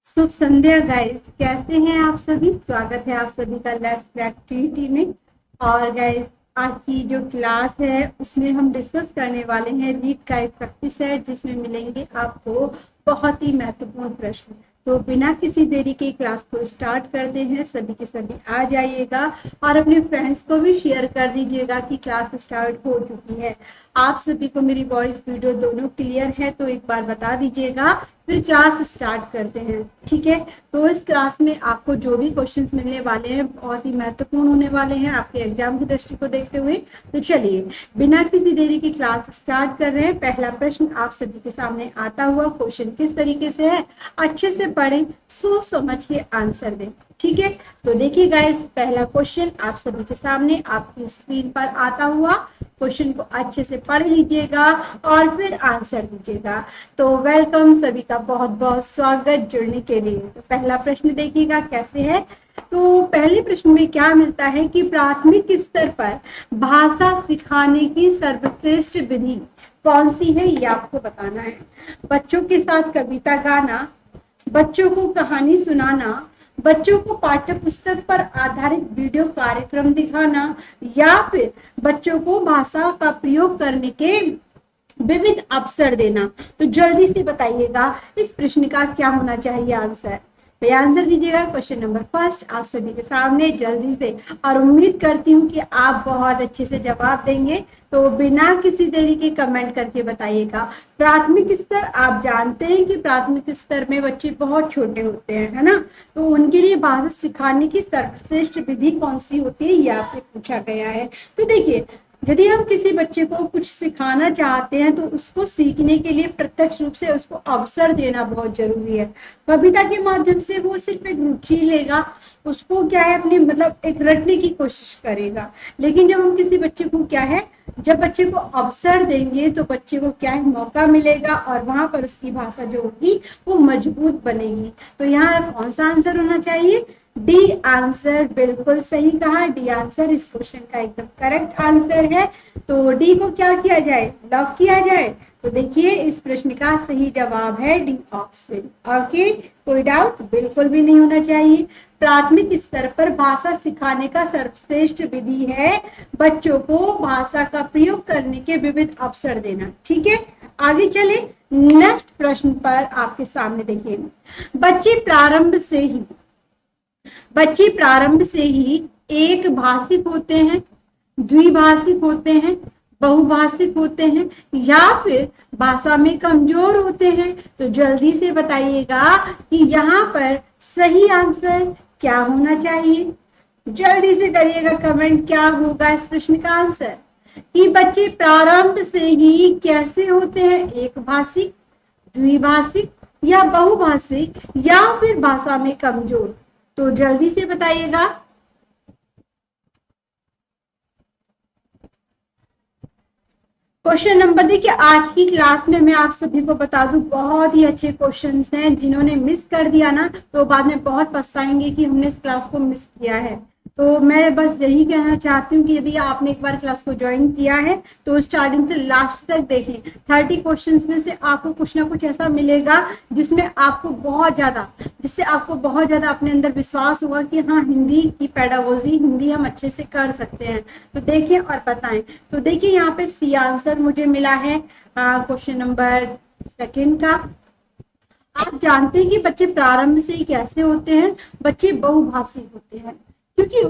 शुभ संध्या guys, कैसे हैं आप सभी। स्वागत है आप सभी का लेट्स क्रैक टीटी में। और गाइस, आज की जो क्लास है उसमें हम डिस्कस करने वाले हैं रीड का एक प्रैक्टिस सेट, जिसमें मिलेंगे आपको बहुत ही महत्वपूर्ण प्रश्न। तो बिना किसी देरी के क्लास को स्टार्ट करते हैं। सभी के सभी आ जाइएगा और अपने फ्रेंड्स को भी शेयर कर दीजिएगा कि क्लास स्टार्ट हो चुकी है। आप सभी को मेरी वॉइस वीडियो दोनों क्लियर है तो एक बार बता दीजिएगा, फिर क्लास स्टार्ट करते हैं। ठीक है, तो इस क्लास में आपको जो भी क्वेश्चंस मिलने वाले हैं बहुत ही महत्वपूर्ण होने वाले हैं आपके एग्जाम की दृष्टि को देखते हुए। तो चलिए बिना किसी देरी की क्लास स्टार्ट कर रहे हैं। पहला प्रश्न आप सभी के सामने आता हुआ क्वेश्चन किस तरीके से है, अच्छे से पढ़ें, सोच समझ के आंसर दें। ठीक है, तो देखिए गाइस, पहला क्वेश्चन आप सभी के सामने आपकी स्क्रीन पर आता हुआ। क्वेश्चन को अच्छे से पढ़ लीजिएगा और फिर आंसर दीजिएगा। तो वेलकम, सभी का बहुत बहुत स्वागत जुड़ने के लिए। तो पहला प्रश्न देखिएगा कैसे है। तो पहले प्रश्न में क्या मिलता है कि प्राथमिक स्तर पर भाषा सिखाने की सर्वश्रेष्ठ विधि कौन सी है, ये आपको बताना है। बच्चों के साथ कविता गाना, बच्चों को कहानी सुनाना, बच्चों को पाठ्य पुस्तक पर आधारित वीडियो कार्यक्रम दिखाना, या फिर बच्चों को भाषा का प्रयोग करने के विविध अवसर देना। तो जल्दी से बताइएगा इस प्रश्न का क्या होना चाहिए आंसर। तो आंसर दीजिएगा क्वेश्चन नंबर फर्स्ट आप सभी के सामने जल्दी से, और उम्मीद करती हूँ कि आप बहुत अच्छे से जवाब देंगे। तो बिना किसी देरी के कमेंट करके बताइएगा। प्राथमिक स्तर, आप जानते हैं कि प्राथमिक स्तर में बच्चे बहुत छोटे होते हैं, है ना। तो उनके लिए भाषा सिखाने की सर्वश्रेष्ठ विधि कौन सी होती है, ये आपसे पूछा गया है। तो देखिए, यदि हम किसी बच्चे को कुछ सिखाना चाहते हैं तो उसको सीखने के लिए प्रत्यक्ष रूप से उसको अवसर देना बहुत जरूरी है। कविता के माध्यम से वो सिर्फ एक रुचि लेगा, उसको क्या है अपने मतलब एक रटने की कोशिश करेगा। लेकिन जब हम किसी बच्चे को क्या है, जब बच्चे को अवसर देंगे तो बच्चे को क्या है, मौका मिलेगा और वहां पर उसकी भाषा जो होगी वो मजबूत बनेगी। तो यहाँ कौन सा आंसर होना चाहिए, डी आंसर। बिल्कुल सही कहा, डी आंसर इस क्वेश्चन का एकदम करेक्ट आंसर है। तो डी को क्या किया जाए, लॉक किया जाए। तो देखिए इस प्रश्न का सही जवाब है डी ऑप्शन। ओके, कोई डाउट बिल्कुल भी नहीं होना चाहिए। प्राथमिक स्तर पर भाषा सिखाने का सर्वश्रेष्ठ विधि है बच्चों को भाषा का प्रयोग करने के विविध अवसर देना। ठीक है, आगे चले नेक्स्ट प्रश्न पर। आपके सामने देखिए, बच्चे प्रारंभ से ही एक भाषिक होते हैं, द्विभाषिक होते हैं, बहुभाषिक होते हैं, या फिर भाषा में कमजोर होते हैं। तो जल्दी से बताइएगा कि यहाँ पर सही आंसर क्या होना चाहिए। जल्दी से करिएगा कमेंट, क्या होगा इस प्रश्न का आंसर। कि बच्चे प्रारंभ से ही कैसे होते हैं, एक भाषिक, द्विभाषिक या बहुभाषिक, या फिर भाषा में कमजोर। तो जल्दी से बताइएगा। क्वेश्चन नंबर देखिए, आज की क्लास में मैं आप सभी को बता दूं बहुत ही अच्छे क्वेश्चंस हैं। जिन्होंने मिस कर दिया ना तो बाद में बहुत पछताएंगे कि हमने इस क्लास को मिस किया है। तो मैं बस यही कहना चाहती हूँ कि यदि आपने एक बार क्लास को ज्वाइन किया है तो स्टार्टिंग से लास्ट तक देखें। 30 क्वेश्चंस में से आपको कुछ ना कुछ ऐसा मिलेगा जिससे आपको बहुत ज्यादा अपने अंदर विश्वास होगा कि हाँ, हिंदी की पेडागोजी, हिंदी हम अच्छे से कर सकते हैं। तो देखिए और बताएं। तो देखिए यहाँ पे सी आंसर मुझे मिला है क्वेश्चन नंबर सेकंड का। आप जानते हैं कि बच्चे प्रारंभ से ही कैसे होते हैं, बच्चे बहुभाषी होते हैं, क्योंकि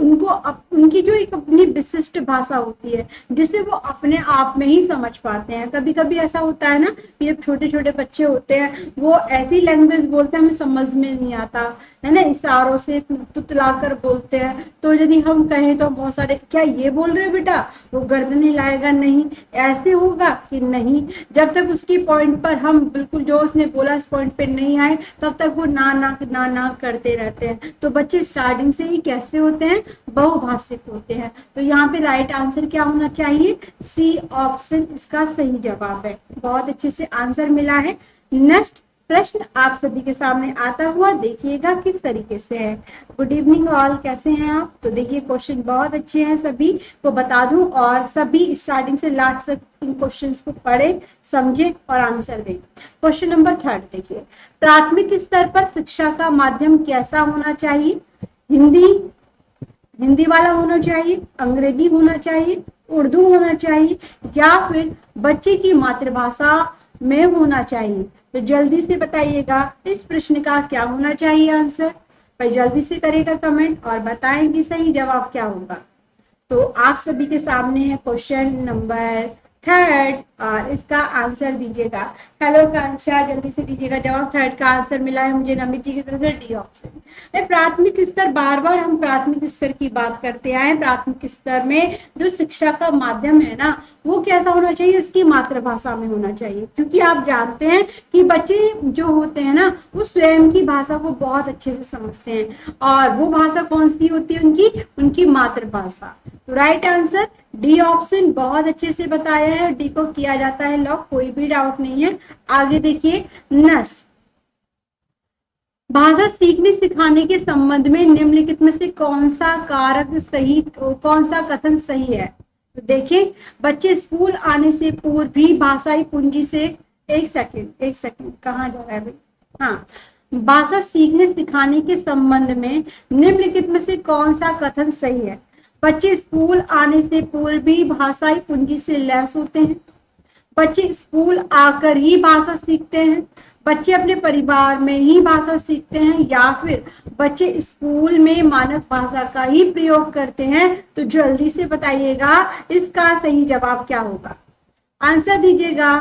उनकी जो एक अपनी विशिष्ट भाषा होती है जिसे वो अपने आप में ही समझ पाते हैं। कभी कभी ऐसा होता है ना कि जब छोटे छोटे बच्चे होते हैं वो ऐसी लैंग्वेज बोलते हैं हमें समझ में नहीं आता, है ना, इशारों से तुतला कर बोलते हैं। तो यदि हम कहें तो बहुत सारे, क्या ये बोल रहे हो बेटा, वो गर्दन हिलाएगा, नहीं ऐसे होगा कि नहीं। जब तक उसकी पॉइंट पर हम बिल्कुल जो उसने बोला इस पॉइंट पे नहीं आए तब तक वो ना ना ना ना करते रहते हैं। तो बच्चे स्टार्टिंग से ही कैसे होते हैं, बहुभाषिक होते हैं। तो यहाँ पे राइट आंसर क्या होना चाहिए, सी ऑप्शन इसका सही जवाब है। बहुत अच्छे से आंसर मिला है। नेक्स्ट प्रश्न आप सभी के सामने आता हुआ देखिएगा किस तरीके से है। गुड इवनिंग ऑल, कैसे हैं आप? तो देखिए क्वेश्चन बहुत अच्छे हैं, सभी को बता दूं और सभी स्टार्टिंग से लास्ट तक इन क्वेश्चंस को पढ़े, समझे और आंसर दें। क्वेश्चन नंबर 3 देखिए, प्राथमिक स्तर पर शिक्षा का माध्यम कैसा होना चाहिए? हिंदी वाला होना चाहिए, अंग्रेजी होना चाहिए, उर्दू होना चाहिए या फिर बच्चे की मातृभाषा में होना चाहिए? तो जल्दी से बताइएगा इस प्रश्न का क्या होना चाहिए आंसर। भाई जल्दी से करेगा कमेंट और बताएंगे सही जवाब क्या होगा। तो आप सभी के सामने है क्वेश्चन नंबर 3 और इसका आंसर दीजिएगा। हेलो कांक्षा, जल्दी से दीजिएगा जवाब। 3 का आंसर मिला है मुझे नमित जी की तरफ से, डी ऑप्शन। प्राथमिक स्तर, बार बार हम प्राथमिक स्तर की बात करते आए। प्राथमिक स्तर में जो शिक्षा का माध्यम है ना, वो कैसा होना चाहिए? उसकी मातृभाषा में होना चाहिए, क्योंकि आप जानते हैं कि बच्चे जो होते हैं ना, वो स्वयं की भाषा को बहुत अच्छे से समझते हैं और वो भाषा कौन सी होती है? उनकी मातृभाषा। तो राइट आंसर डी ऑप्शन, बहुत अच्छे से बताया है। डी को किया जाता है लॉक, कोई भी डाउट नहीं है। आगे देखिए नेक्स्ट, भाषा सीखने सिखाने के संबंध में निम्नलिखित में से कौन सा कारक सही, कौन सा कथन सही है? तो देखिए, बच्चे स्कूल आने से पूर्व भी भाषाई पूंजी से, एक सेकंड कहाँ जा रहा है भाई? हाँ, भाषा सीखने सिखाने के संबंध में निम्नलिखित में से कौन सा कथन सही है? बच्चे स्कूल आने से पूर्व भी भाषाई पूंजी से लैस होते हैं, बच्चे स्कूल आकर ही भाषा सीखते हैं, बच्चे अपने परिवार में ही भाषा सीखते हैं या फिर बच्चे स्कूल में मानक भाषा का ही प्रयोग करते हैं? तो जल्दी से बताइएगा इसका सही जवाब क्या होगा, आंसर दीजिएगा।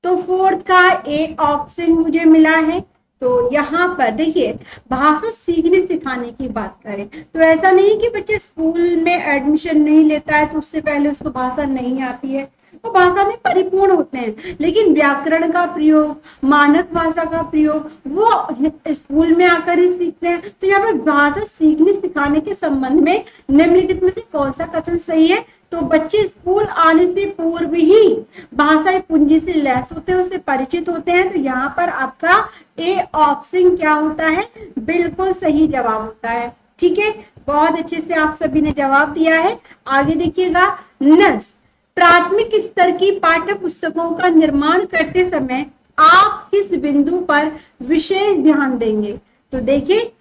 तो 4 का ए ऑप्शन मुझे मिला है। तो यहाँ पर देखिए, भाषा सीखने सिखाने की बात करें तो ऐसा नहीं कि बच्चे स्कूल में एडमिशन नहीं लेता है तो उससे पहले उसको भाषा नहीं आती है, वो भाषा में परिपूर्ण होते हैं, लेकिन व्याकरण का प्रयोग, मानक भाषा का प्रयोग वो स्कूल में आकर ही सीखते हैं। तो यहाँ पर भाषा सीखने सिखाने के संबंध में निम्नलिखित में से कौन सा कथन सही है? तो बच्चे स्कूल आने से पूर्व ही भाषाई पूंजी से लैस होते हैं, उससे परिचित होते हैं। तो यहाँ पर आपका ए ऑप्शन क्या होता है? बिल्कुल सही जवाब होता है। ठीक है, बहुत अच्छे से आप सभी ने जवाब दिया है। आगे देखिएगा नेक्स्ट, प्राथमिक स्तर की पाठ्य पुस्तकों का निर्माण करते समय आप किस बिंदु पर विशेष ध्यान देंगे? तो देखिए,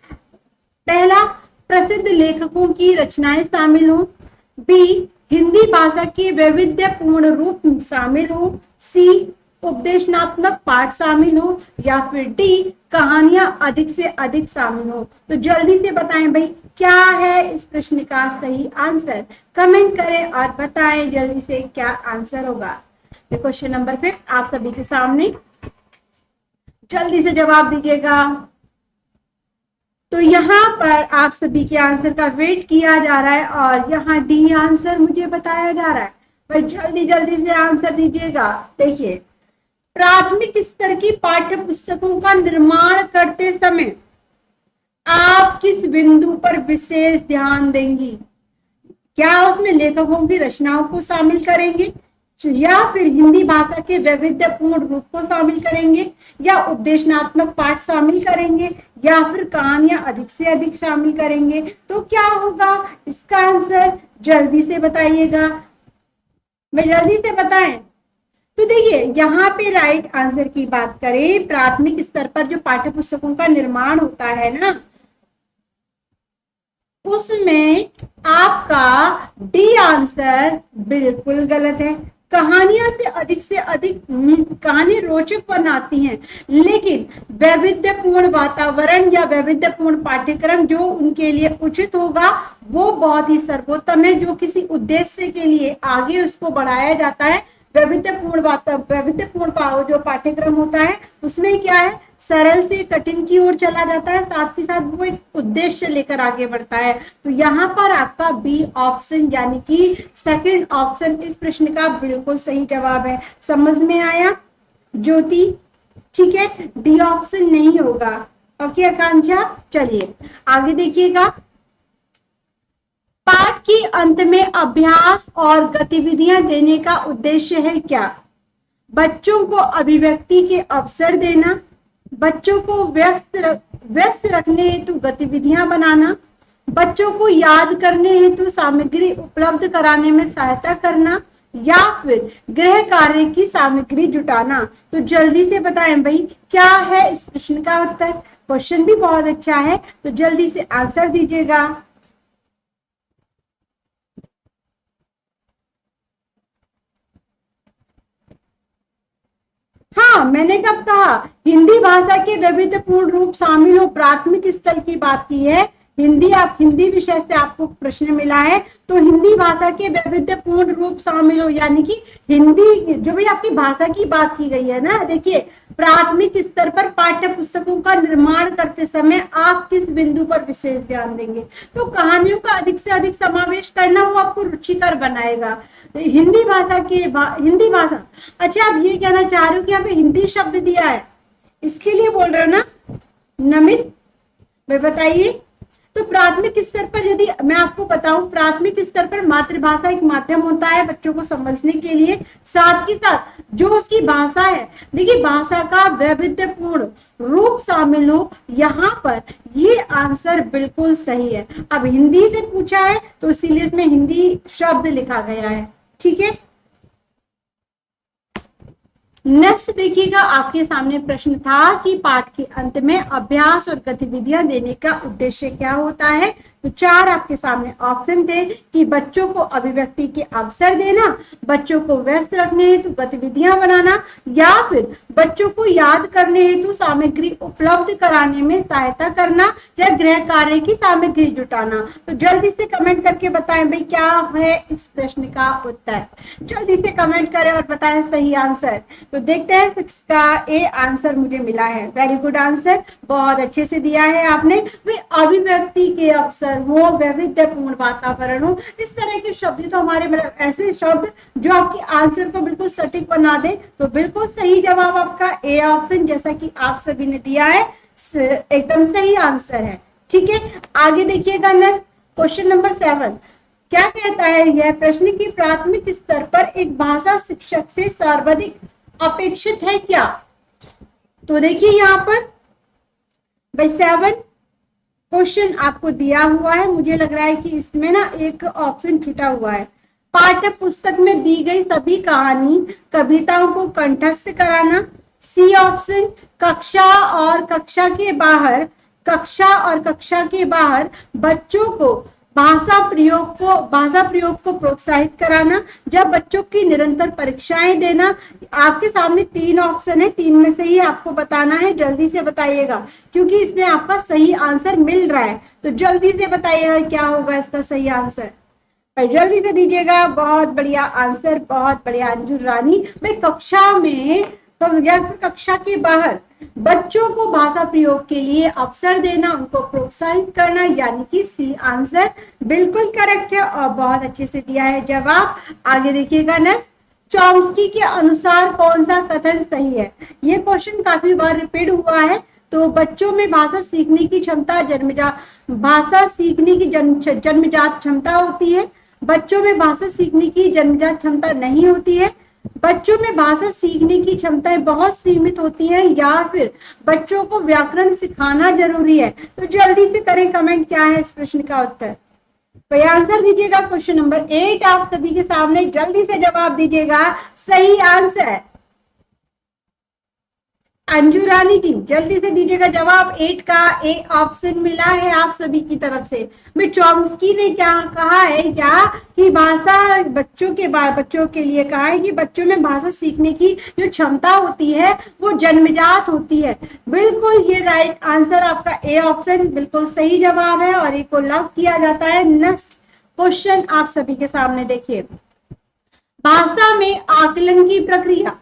पहला, प्रसिद्ध लेखकों की रचनाएं शामिल हों, बी, हिंदी भाषा के वैविध्यपूर्ण रूप शामिल हो, सी, उपदेशनात्मक पाठ शामिल हो या फिर डी, कहानियां अधिक से अधिक शामिल हो। तो जल्दी से बताएं भाई क्या है इस प्रश्न का सही आंसर, कमेंट करें और बताएं जल्दी से क्या आंसर होगा। क्वेश्चन नंबर 5 आप सभी के सामने, जल्दी से जवाब दीजिएगा। तो यहाँ पर आप सभी के आंसर का वेट किया जा रहा है और यहाँ डी आंसर मुझे बताया जा रहा है। भाई जल्दी से आंसर दीजिएगा। देखिए, प्राथमिक स्तर की पाठ्य पुस्तकों का निर्माण करते समय आप किस बिंदु पर विशेष ध्यान देंगी? क्या उसमें लेखकों की रचनाओं को शामिल करेंगे या फिर हिंदी भाषा के वैविध्यपूर्ण रूप को शामिल करेंगे या उपदेशनात्मक पाठ शामिल करेंगे या फिर कहानियां अधिक से अधिक शामिल करेंगे? तो क्या होगा इसका आंसर, जल्दी से बताइएगा, मैं जल्दी से बताएं। तो देखिए, यहाँ पे राइट आंसर की बात करें, प्राथमिक स्तर पर जो पाठ्य पुस्तकों का निर्माण होता है ना, उसमें आपका डी आंसर बिल्कुल गलत है। कहानियां से अधिक कहानी रोचक बनाती हैं, लेकिन वैविध्यपूर्ण वातावरण या वैविध्यपूर्ण पाठ्यक्रम जो उनके लिए उचित होगा वो बहुत ही सर्वोत्तम है, जो किसी उद्देश्य के लिए आगे उसको बढ़ाया जाता है। वैविध्यपूर्ण जो पाठ्यक्रम होता है उसमें क्या है, सरल से कठिन की ओर चला जाता है, साथ ही साथ वो एक उद्देश्य लेकर आगे बढ़ता है। तो यहाँ पर आपका बी ऑप्शन यानी कि सेकंड ऑप्शन इस प्रश्न का बिल्कुल सही जवाब है। समझ में आया ज्योति? ठीक है, डी ऑप्शन नहीं होगा। ओके आकांक्षा, चलिए आगे देखिएगा। पाठ के अंत में अभ्यास और गतिविधियां देने का उद्देश्य है क्या? बच्चों को अभिव्यक्ति के अवसर देना, बच्चों को व्यस्त रखने हेतु गतिविधियां बनाना, बच्चों को याद करने हेतु सामग्री उपलब्ध कराने में सहायता करना, या फिर गृह कार्य की सामग्री जुटाना। तो जल्दी से बताएं भाई क्या है इस प्रश्न का उत्तर। क्वेश्चन भी बहुत अच्छा है, तो जल्दी से आंसर दीजिएगा। हाँ, मैंने कब कहा हिंदी भाषा के वैविध्यपूर्ण रूप शामिल हो, प्राथमिक स्तर की बात की है। हिंदी विषय से आपको प्रश्न मिला है, तो हिंदी भाषा के वैविध्यपूर्ण रूप शामिल हो, यानी कि हिंदी जो भी आपकी भाषा की बात की गई है ना। देखिए, प्राथमिक स्तर पर पाठ्य पुस्तकों का निर्माण करते समय आप किस बिंदु पर विशेष ध्यान देंगे। तो कहानियों का अधिक से अधिक समावेश करना वो आपको रुचिकर बनाएगा। हिंदी भाषा अच्छा, आप ये कहना चाह रहे हो कि यहाँ पे हिंदी शब्द दिया है, इसके लिए बोल रहे हो ना नमित, मैं बताइए। तो प्राथमिक स्तर पर यदि मैं आपको बताऊं, प्राथमिक स्तर पर मातृभाषा एक माध्यम होता है बच्चों को समझने के लिए, साथ ही साथ जो उसकी भाषा है, देखिए भाषा का वैविध्यपूर्ण रूप शामिल हो, यहाँ पर ये आंसर बिल्कुल सही है। अब हिंदी से पूछा है तो इसीलिए इसमें हिंदी शब्द लिखा गया है, ठीक है। नेक्स्ट देखिएगा, आपके सामने प्रश्न था कि पाठ के अंत में अभ्यास और गतिविधियां देने का उद्देश्य क्या होता है। तो 4 आपके सामने ऑप्शन थे कि बच्चों को अभिव्यक्ति के अवसर देना, बच्चों को व्यस्त रखने हेतु गतिविधियां बनाना, या फिर बच्चों को याद करने हेतु सामग्री उपलब्ध कराने में सहायता करना, या गृह कार्य की सामग्री जुटाना। तो जल्दी से कमेंट करके बताएं भाई क्या है इस प्रश्न का उत्तर। जल्दी से कमेंट करें और बताएं सही आंसर। तो देखते हैं 6 का ए आंसर मुझे मिला है। वेरी गुड आंसर, बहुत अच्छे से दिया है आपने। अभिव्यक्ति के अवसर हो, वैविध्यपूर्ण वातावरण हो, इस तरह के शब्द तो हमारे मतलब ऐसे शब्द जो आपके आंसर को बिल्कुल सटीक बना दे। तो बिल्कुल सही जवाब आपका ए ऑप्शन, जैसा कि आप सभी ने दिया है, एकदम सही आंसर है, ठीक है। आगे देखिएगा नेक्स्ट क्वेश्चन नंबर 7 क्या कहता है यह प्रश्न की प्राथमिक स्तर पर एक भाषा शिक्षक से सर्वाधिक अपेक्षित है क्या। तो देखिए यहाँ पर भाई 7 क्वेश्चन आपको दिया हुआ है, मुझे लग रहा है कि इसमें ना एक ऑप्शन छूटा हुआ है। पाठ्य पुस्तक में दी गई सभी कहानी कविताओं को कंठस्थ कराना, सी ऑप्शन कक्षा और कक्षा के बाहर बच्चों को भाषा प्रयोग को प्रोत्साहित कराना, जब बच्चों की निरंतर परीक्षाएं देना। आपके सामने 3 ऑप्शन है, 3 में से ही आपको बताना है। जल्दी से बताइएगा क्योंकि इसमें आपका सही आंसर मिल रहा है, तो जल्दी से बताइएगा क्या होगा इसका सही आंसर। भाई जल्दी से दीजिएगा। बहुत बढ़िया आंसर, बहुत बढ़िया अंजुर रानी। भाई कक्षा में या फिर कक्षा के बाहर बच्चों को भाषा प्रयोग के लिए अवसर देना, उनको प्रोत्साहित करना, यानी कि सी आंसर बिल्कुल करेक्ट है और बहुत अच्छे से दिया है जवाब। आगे देखिएगा नेक्स्ट, चॉम्स्की के अनुसार कौन सा कथन सही है। ये क्वेश्चन काफी बार रिपीट हुआ है। तो बच्चों में भाषा सीखने की क्षमता जन्मजात क्षमता होती है, बच्चों में भाषा सीखने की जन्मजात क्षमता नहीं होती है, बच्चों में भाषा सीखने की क्षमताएं बहुत सीमित होती हैं, या फिर बच्चों को व्याकरण सिखाना जरूरी है। तो जल्दी से करें कमेंट क्या है इस प्रश्न का उत्तर। तो आंसर दीजिएगा। क्वेश्चन नंबर 8 आप सभी के सामने, जल्दी से जवाब दीजिएगा। सही आंसर अंजू रानी जी जल्दी से दीजिएगा जवाब। 8 का ए ऑप्शन मिला है आप सभी की तरफ से। मैं चॉम्स्की ने क्या कहा है क्या कि भाषा बच्चों के लिए कहा है कि बच्चों में भाषा सीखने की जो क्षमता होती है वो जन्मजात होती है। बिल्कुल ये राइट आंसर आपका ए ऑप्शन बिल्कुल सही जवाब है और एक को लॉक किया जाता है। नेक्स्ट क्वेश्चन आप सभी के सामने देखिए, भाषा में आकलन की प्रक्रिया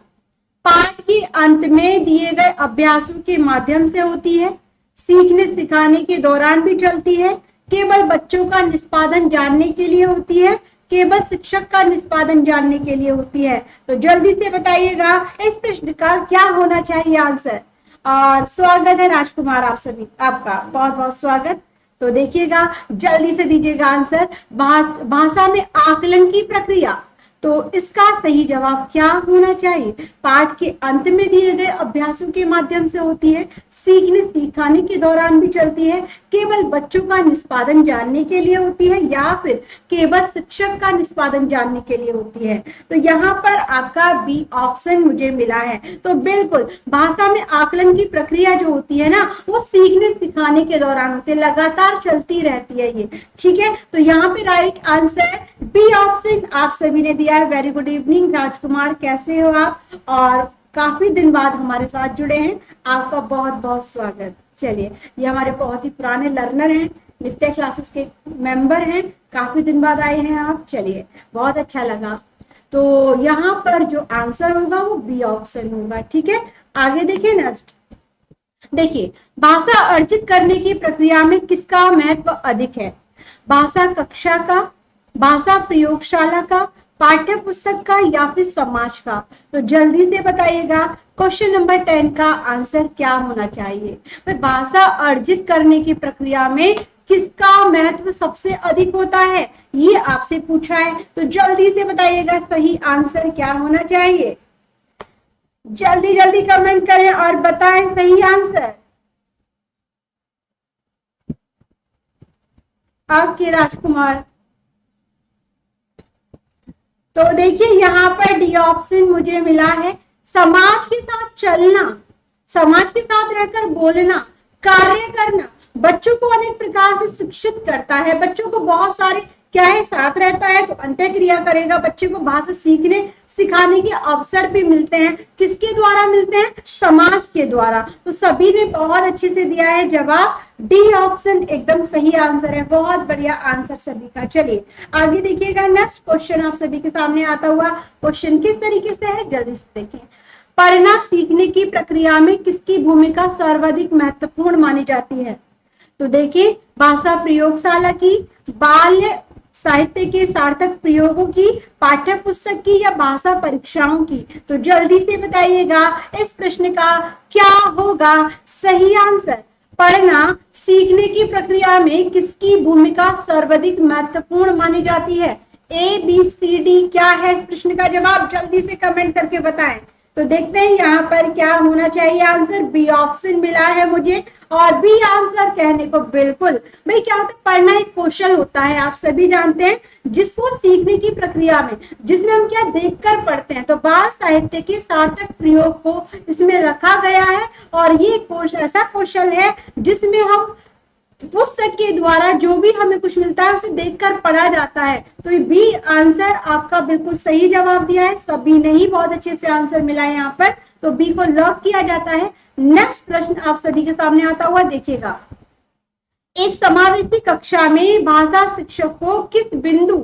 पाठ के अंत में दिए गए अभ्यासों के माध्यम से होती है, सीखने सिखाने के दौरान भी चलती है, केवल बच्चों का निष्पादन जानने के लिए होती है, केवल शिक्षक का निष्पादन जानने के लिए होती है। तो जल्दी से बताइएगा इस प्रश्न का क्या होना चाहिए आंसर। और स्वागत है राजकुमार आप सभी, आपका बहुत बहुत स्वागत। तो देखिएगा जल्दी से दीजिएगा आंसर। भाषा में आकलन की प्रक्रिया, तो इसका सही जवाब क्या होना चाहिए? पाठ के अंत में दिए गए अभ्यासों के माध्यम से होती है, सीखने सिखाने के दौरान भी चलती है, केवल बच्चों का निष्पादन जानने के लिए होती है, या फिर केवल शिक्षक का निष्पादन जानने के लिए होती है? तो यहाँ पर आपका बी ऑप्शन मुझे मिला है। तो बिल्कुल भाषा में आकलन की प्रक्रिया जो होती है ना, वो सीखने सिखाने के दौरान होती है, लगातार चलती रहती है ये। ठीक है, तो यहाँ पे राइट आंसर बी ऑप्शन आप सभी ने दिया है। वेरी गुड इवनिंग राजकुमार, कैसे हो आप? और काफी दिन बाद हमारे साथ जुड़े हैं, आपका बहुत बहुत स्वागत। चलिए, ये हमारे बहुत ही पुराने लर्नर हैं, नित्य क्लासेस के मेंबर हैं, काफी दिन बाद आए हैं आप। चलिए, बहुत अच्छा लगा। तो यहाँ पर जो आंसर होगा वो बी ऑप्शन होगा। ठीक है, आगे देखिए नेक्स्ट। देखिए, भाषा अर्जित करने की प्रक्रिया में किसका महत्व अधिक है? भाषा कक्षा का, भाषा प्रयोगशाला का, पाठ्य पुस्तक का, या फिर समाज का? तो जल्दी से बताइएगा, क्वेश्चन नंबर 10 का आंसर क्या होना चाहिए? भाषा अर्जित करने की प्रक्रिया में किसका महत्व सबसे अधिक होता है, ये आपसे पूछा है। तो जल्दी से बताइएगा सही आंसर क्या होना चाहिए। जल्दी जल्दी कमेंट करें और बताएं सही आंसर। आपके राजकुमार, तो देखिए यहाँ पर डी ऑप्शन मुझे मिला है, समाज के साथ चलना, समाज के साथ रहकर बोलना, कार्य करना बच्चों को अनेक प्रकार से शिक्षित करता है। बच्चों को बहुत सारे क्या है, साथ रहता है तो अंत्य क्रिया करेगा, बच्चे को भाषा सीखने सिखाने के अवसर भी मिलते हैं। किसके द्वारा मिलते हैं? समाज के द्वारा। तो सभी ने बहुत अच्छे से दिया है जवाब, डी ऑप्शन एकदम सही आंसर है। बहुत बढ़िया आंसर सभी का। चलिए आगे देखिएगा, नेक्स्ट क्वेश्चन आप सभी के सामने आता हुआ। क्वेश्चन किस तरीके से है, जल्दी से देखिए। पढ़ना सीखने की प्रक्रिया में किसकी भूमिका सर्वाधिक महत्वपूर्ण मानी जाती है? तो देखिए, भाषा प्रयोगशाला की, बाल्य साहित्य के सार्थक प्रयोगों की, पाठ्य पुस्तक की, या भाषा परीक्षाओं की? तो जल्दी से बताइएगा इस प्रश्न का क्या होगा सही आंसर। पढ़ना सीखने की प्रक्रिया में किसकी भूमिका सर्वाधिक महत्वपूर्ण मानी जाती है? ए बी सी डी क्या है इस प्रश्न का जवाब? जल्दी से कमेंट करके बताएं। तो देखते हैं यहाँ पर क्या होना चाहिए आंसर। बी ऑप्शन मिला है मुझे, और बी आंसर कहने को बिल्कुल, भाई क्या होता है, पढ़ना एक कौशल होता है, आप सभी जानते हैं, जिसको सीखने की प्रक्रिया में, जिसमें हम क्या देखकर पढ़ते हैं, तो बाल साहित्य के सार्थक प्रयोग को इसमें रखा गया है। और ये कौशल ऐसा कौशल है जिसमें हम पुस्तक के द्वारा जो भी हमें कुछ मिलता है उसे देखकर पढ़ा जाता है। तो ये बी आंसर आपका बिल्कुल सही जवाब दिया है, सभी ने ही बहुत अच्छे से आंसर मिला है यहाँ पर, तो बी को लॉक किया जाता है। नेक्स्ट प्रश्न आप सभी के सामने आता हुआ देखिएगा। एक समावेशी कक्षा में भाषा शिक्षक को किस बिंदु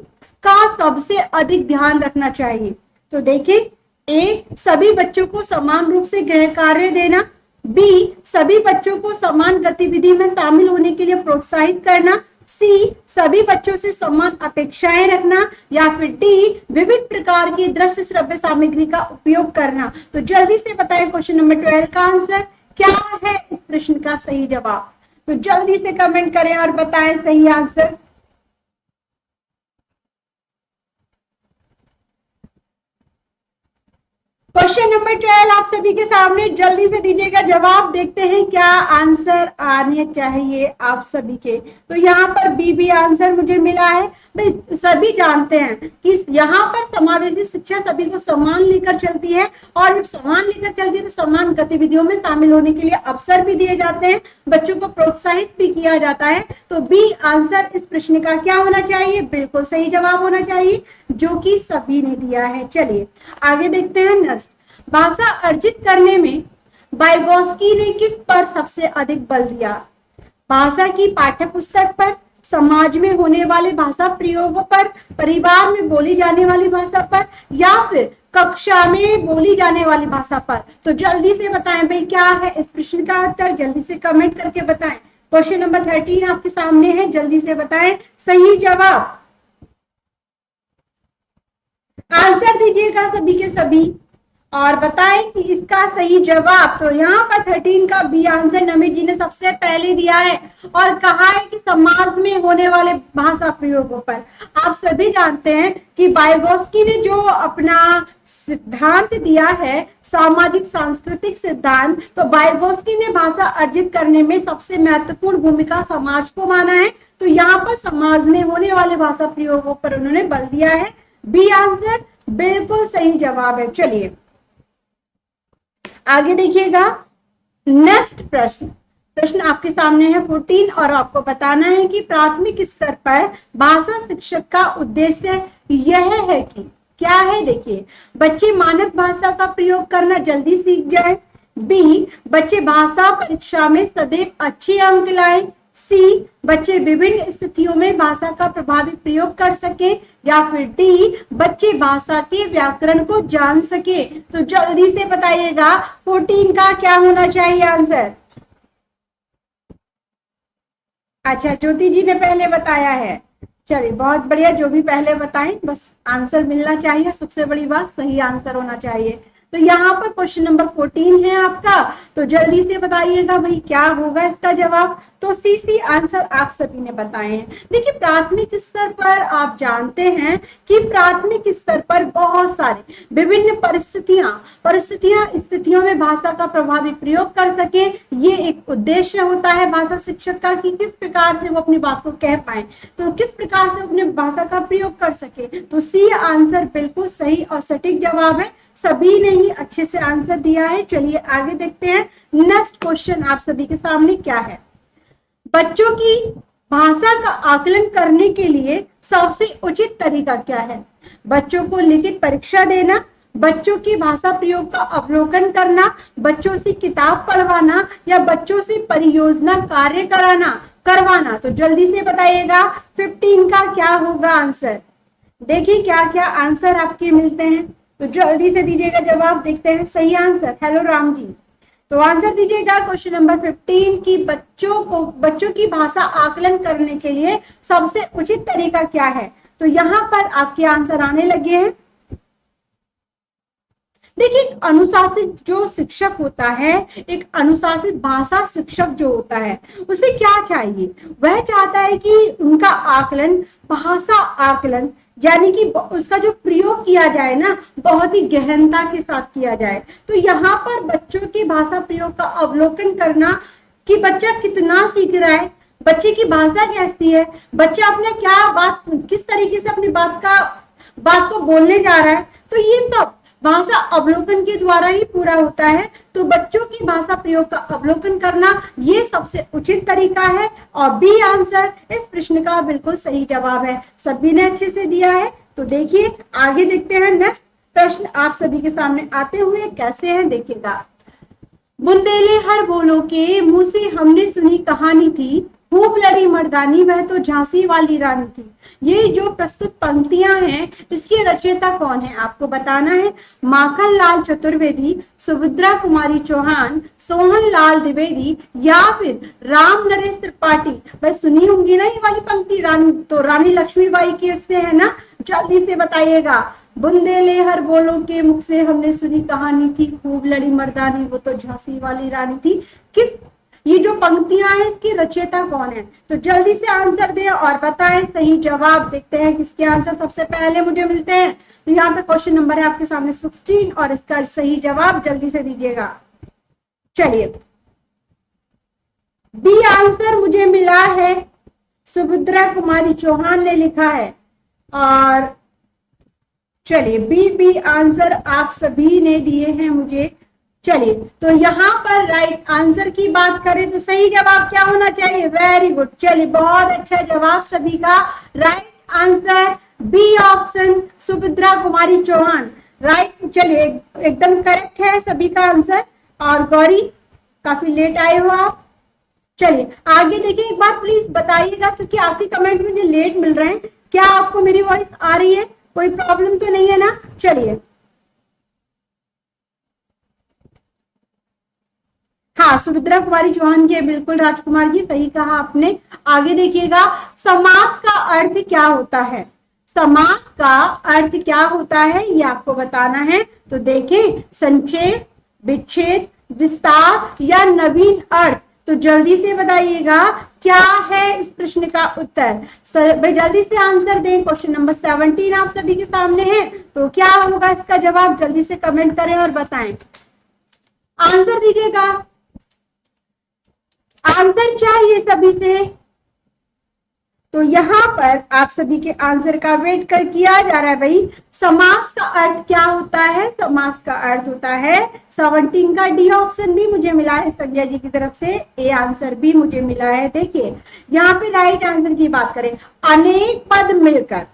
का सबसे अधिक ध्यान रखना चाहिए? तो देखिए, ए सभी बच्चों को समान रूप से गृह कार्य देना, बी सभी बच्चों को समान गतिविधि में शामिल होने के लिए प्रोत्साहित करना, सी सभी बच्चों से समान अपेक्षाएं रखना, या फिर डी विविध प्रकार की दृश्य श्रव्य सामग्री का उपयोग करना? तो जल्दी से बताएं क्वेश्चन नंबर 12 का आंसर क्या है इस प्रश्न का सही जवाब। तो जल्दी से कमेंट करें और बताएं सही आंसर। क्वेश्चन नंबर 12 आप सभी के सामने, जल्दी से दीजिएगा जवाब। देखते हैं क्या आंसर आने चाहिए आप सभी के। तो यहाँ पर बी आंसर मुझे मिला है। भाई सभी जानते हैं कि यहाँ पर समावेशी शिक्षा सभी को समान लेकर चलती है, और जब समान लेकर चलती है तो समान गतिविधियों में शामिल होने के लिए अवसर भी दिए जाते हैं, बच्चों को प्रोत्साहित भी किया जाता है। तो बी आंसर इस प्रश्न का क्या होना चाहिए? बिल्कुल सही जवाब होना चाहिए, जो कि सभी ने दिया है। चलिए आगे देखते हैं नेक्स्ट। भाषा अर्जित करने में वाइगोस्की ने किस पर सबसे अधिक बल दिया? भाषा की पाठ्य पुस्तक पर, समाज में होने वाले भाषा प्रयोगों पर, परिवार में बोली जाने वाली भाषा पर, या फिर कक्षा में बोली जाने वाली भाषा पर? तो जल्दी से बताएं भाई क्या है इस प्रश्न का उत्तर, जल्दी से कमेंट करके बताएं। क्वेश्चन नंबर 13 आपके सामने है, जल्दी से बताएं सही जवाब। आंसर दीजिएगा सभी के सभी। और बताएं कि इसका सही जवाब। तो यहाँ पर 13 का बी आंसर नमित जी ने सबसे पहले दिया है और कहा है कि समाज में होने वाले भाषा प्रयोगों पर। आप सभी जानते हैं कि वाइगोस्की ने जो अपना सिद्धांत दिया है, सामाजिक सांस्कृतिक सिद्धांत, तो वाइगोस्की ने भाषा अर्जित करने में सबसे महत्वपूर्ण भूमिका समाज को माना है। तो यहाँ पर समाज में होने वाले भाषा प्रयोगों पर उन्होंने बल दिया है। बी आंसर बिल्कुल सही जवाब है। चलिए आगे देखिएगा, नेक्स्ट प्रश्न आपके सामने है 14 और आपको बताना है कि प्राथमिक स्तर पर भाषा शिक्षक का उद्देश्य यह है कि क्या है। देखिए, बच्चे मानक भाषा का प्रयोग करना जल्दी सीख जाए। बी, बच्चे भाषा परीक्षा में सदैव अच्छे अंक लाएं। सी, बच्चे विभिन्न स्थितियों में भाषा का प्रभावी प्रयोग कर सके। या फिर डी, बच्चे भाषा के व्याकरण को जान सके। तो जल्दी से बताइएगा 14 का क्या होना चाहिए आंसर। अच्छा, ज्योति जी ने पहले बताया है। चलिए बहुत बढ़िया, जो भी पहले बताएं बस आंसर मिलना चाहिए, सबसे बड़ी बात सही आंसर होना चाहिए। तो यहाँ पर क्वेश्चन नंबर 14 है आपका, तो जल्दी से बताइएगा भाई क्या होगा इसका जवाब। तो सी आंसर आप सभी ने बताए हैं। देखिए, प्राथमिक स्तर पर आप जानते हैं कि प्राथमिक स्तर पर बहुत सारे विभिन्न स्थितियों में भाषा का प्रभावी प्रयोग कर सके, ये एक उद्देश्य होता है भाषा शिक्षक का कि किस प्रकार से वो अपनी बात को कह पाए, तो किस प्रकार से अपनी भाषा का प्रयोग कर सके। तो सी आंसर बिल्कुल सही और सटीक जवाब है। सभी ने ही अच्छे से आंसर दिया है। चलिए आगे देखते हैं, नेक्स्ट क्वेश्चन आप सभी के सामने क्या है। बच्चों की भाषा का आकलन करने के लिए सबसे उचित तरीका क्या है। बच्चों को लिखित परीक्षा देना, बच्चों की भाषा प्रयोग का अवलोकन करना, बच्चों से किताब पढ़वाना, या बच्चों से परियोजना कार्य करवाना। तो जल्दी से बताइएगा 15 का क्या होगा आंसर। देखिए क्या क्या आंसर आपके मिलते हैं, तो जल्दी से दीजिएगा जवाब। देखते हैं सही आंसर। हेलो राम जी, तो आंसर दीजिएगा क्वेश्चन नंबर 15 की बच्चों की भाषा आकलन करने के लिए सबसे उचित तरीका क्या है। तो यहाँ पर आपके आंसर आने लगे हैं। देखिए, अनुशासित जो शिक्षक होता है, एक अनुशासित भाषा शिक्षक जो होता है, उसे क्या चाहिए, वह चाहता है कि उनका आकलन, भाषा आकलन यानी कि उसका जो प्रयोग किया जाए ना, बहुत ही गहनता के साथ किया जाए। तो यहाँ पर बच्चों की भाषा प्रयोग का अवलोकन करना कि बच्चा कितना सीख रहा है, बच्चे की भाषा कैसी है, बच्चा अपना क्या बात, किस तरीके से अपनी बात को बोलने जा रहा है, तो ये सब भाषा अवलोकन के द्वारा ही पूरा होता है। तो बच्चों की भाषा प्रयोग का अवलोकन करना ये सबसे उचित तरीका है और बी आंसर इस प्रश्न का बिल्कुल सही जवाब है। सभी ने अच्छे से दिया है। तो देखिए आगे देखते हैं, नेक्स्ट प्रश्न आप सभी के सामने आते हुए कैसे हैं देखिएगा। बुंदेले हर बोलो के मुंह से हमने सुनी कहानी थी, खूब लड़ी मर्दानी वह तो झांसी वाली रानी थी। ये जो प्रस्तुत पंक्तियां हैं इसके रचयिता कौन है आपको बताना है। माखन लाल चतुर्वेदी, सुभद्रा कुमारी चौहान, सोहन लाल द्विवेदी, या फिर राम नरेश त्रिपाठी। भाई सुनी होंगी ना ये वाली पंक्ति, रानी लक्ष्मीबाई की उससे है ना, जल्दी से बताइएगा। बुंदेले हर बोलो के मुख से हमने सुनी कहानी थी, खूब लड़ी मर्दानी वो तो झांसी वाली रानी थी। किस ये जो पंक्तियां हैं इसकी रचयिता कौन है। तो जल्दी से आंसर दें और बताएं सही जवाब। देखते हैं किसके आंसर सबसे पहले मुझे मिलते हैं। तो यहाँ पे क्वेश्चन नंबर है आपके सामने 16 और इसका सही जवाब जल्दी से दीजिएगा। चलिए बी आंसर मुझे मिला है, सुभद्रा कुमारी चौहान ने लिखा है। और चलिए बी आंसर आप सभी ने दिए हैं मुझे। चलिए तो यहाँ पर राइट आंसर की बात करें तो सही जवाब क्या होना चाहिए। वेरी गुड, चलिए बहुत अच्छा जवाब सभी का। Right answer B option Subhadra Kumari Chauhan, right. चलिए एकदम करेक्ट है सभी का आंसर। और गौरी काफी लेट आए हो आप। चलिए आगे देखिए, एक बार प्लीज बताइएगा क्योंकि आपके कमेंट्स मुझे लेट मिल रहे हैं। क्या आपको मेरी वॉइस आ रही है, कोई प्रॉब्लम तो नहीं है ना। चलिए हाँ, सुभद्रा कुमारी चौहान के बिल्कुल राजकुमार जी, सही कहा आपने। आगे देखिएगा, समास का अर्थ क्या होता है। समास का अर्थ क्या होता है ये आपको बताना है। तो देखें, संक्षेप, विच्छेद, विस्तार या नवीन अर्थ। तो जल्दी से बताइएगा क्या है इस प्रश्न का उत्तर। भाई जल्दी से आंसर दें। क्वेश्चन नंबर 17 आप सभी के सामने है, तो क्या होगा इसका जवाब, जल्दी से कमेंट करें और बताएं, आंसर दीजिएगा। आंसर चाहिए सभी से। तो यहाँ पर आप सभी के आंसर का वेट कर किया जा रहा है। भाई समास का अर्थ क्या होता है, समास का अर्थ होता है 17 का डी ऑप्शन भी मुझे मिला है संजय जी की तरफ से, ए आंसर भी मुझे मिला है। देखिए यहाँ पे राइट आंसर की बात करें, अनेक पद मिलकर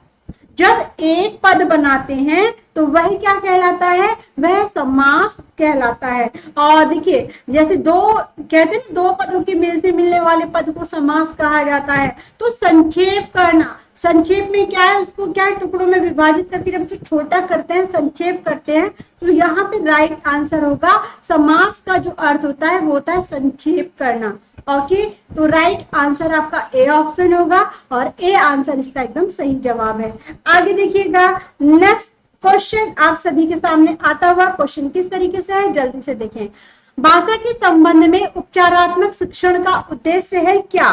जब एक पद बनाते हैं तो वह क्या कहलाता है, वह समास कहलाता है। और देखिए जैसे दो कहते हैं दो पदों के मेल से मिलने वाले पद को समास कहा जाता है। तो संक्षेप करना, संक्षेप में क्या है, उसको क्या है टुकड़ों में विभाजित करके जब उसे छोटा करते हैं, संक्षेप करते हैं, तो यहाँ पे राइट आंसर होगा समास का जो अर्थ होता है वो होता है संक्षेप करना। ओके, तो राइट आंसर आपका ए ऑप्शन होगा और ए आंसर इसका एकदम सही जवाब है। आगे देखिएगा, नेक्स्ट क्वेश्चन आप सभी के सामने आता हुआ क्वेश्चन किस तरीके से है, जल्दी से देखें। भाषा के संबंध में उपचारात्मक शिक्षण का उद्देश्य है क्या,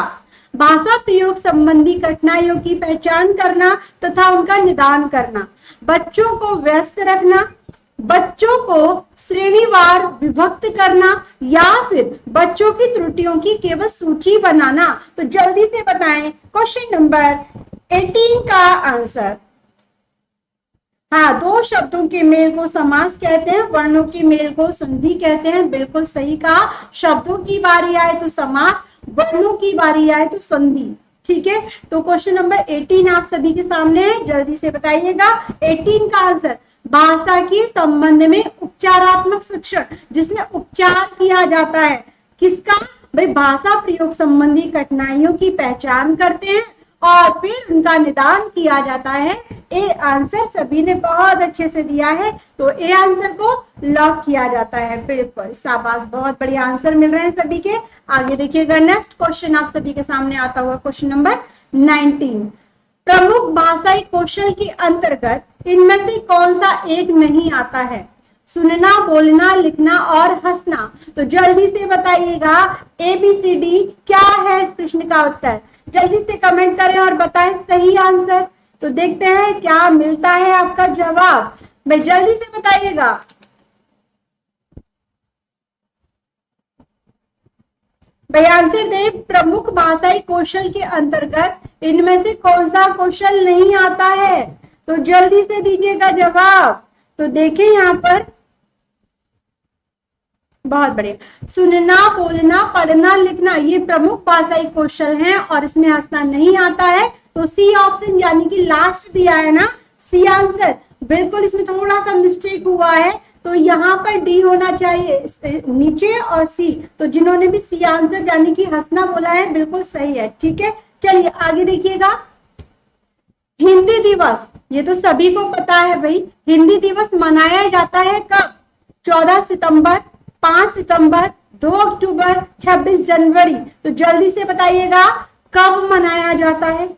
भाषा प्रयोग संबंधी कठिनाइयों की पहचान करना तथा उनका निदान करना, बच्चों को व्यस्त रखना, बच्चों को श्रेणीवार विभक्त करना या फिर बच्चों की त्रुटियों की केवल सूची बनाना। तो जल्दी से बताएं क्वेश्चन नंबर 18 का आंसर। हाँ, दो शब्दों के मेल को समास कहते हैं, वर्णों के मेल को संधि कहते हैं। बिल्कुल सही कहा, शब्दों की बारी आए तो समास, वर्णों की बारी आए तो संधि। ठीक है, तो क्वेश्चन नंबर 18 आप सभी के सामने है, जल्दी से बताइएगा 18 का आंसर। भाषा के संबंध में उपचारात्मक शिक्षण, जिसमें उपचार किया जाता है किसका, भाई भाषा प्रयोग संबंधी कठिनाइयों की पहचान करते हैं और फिर उनका निदान किया जाता है। ए आंसर सभी ने बहुत अच्छे से दिया है, तो ए आंसर को लॉक किया जाता है। बिल्कुल शाबाश, बहुत बढ़िया आंसर मिल रहे हैं सभी के। आगे देखिएगा, नेक्स्ट क्वेश्चन आप सभी के सामने आता हुआ क्वेश्चन नंबर 19। प्रमुख भाषाई कौशल के अंतर्गत इनमें से कौन सा एक नहीं आता है, सुनना, बोलना, लिखना और हंसना। तो जल्दी से बताइएगा ABCD क्या है इस प्रश्न का उत्तर, जल्दी से कमेंट करें और बताएं सही आंसर। तो देखते हैं क्या मिलता है आपका जवाब, भाई जल्दी से बताइएगा। भाई आंसर दे, प्रमुख भाषाई कौशल के अंतर्गत इनमें से कौन सा कौशल नहीं आता है, तो जल्दी से दीजिएगा जवाब। तो देखें यहाँ पर, बहुत बढ़िया, सुनना, बोलना, पढ़ना, लिखना ये प्रमुख भाषाई कौशल हैं और इसमें हंसना नहीं आता है। तो सी ऑप्शन यानी कि लास्ट दिया है ना, सी आंसर। बिल्कुल इसमें थोड़ा सा मिस्टेक हुआ है, तो यहाँ पर डी होना चाहिए नीचे और सी। तो जिन्होंने भी सी आंसर यानी कि हंसना बोला है बिल्कुल सही है। ठीक है, चलिए आगे देखिएगा। हिंदी दिवस, ये तो सभी को पता है भाई, हिंदी दिवस मनाया जाता है कब, 14 सितंबर, 5 सितंबर, 2 अक्टूबर, 26 जनवरी। तो जल्दी से बताइएगा कब मनाया जाता है।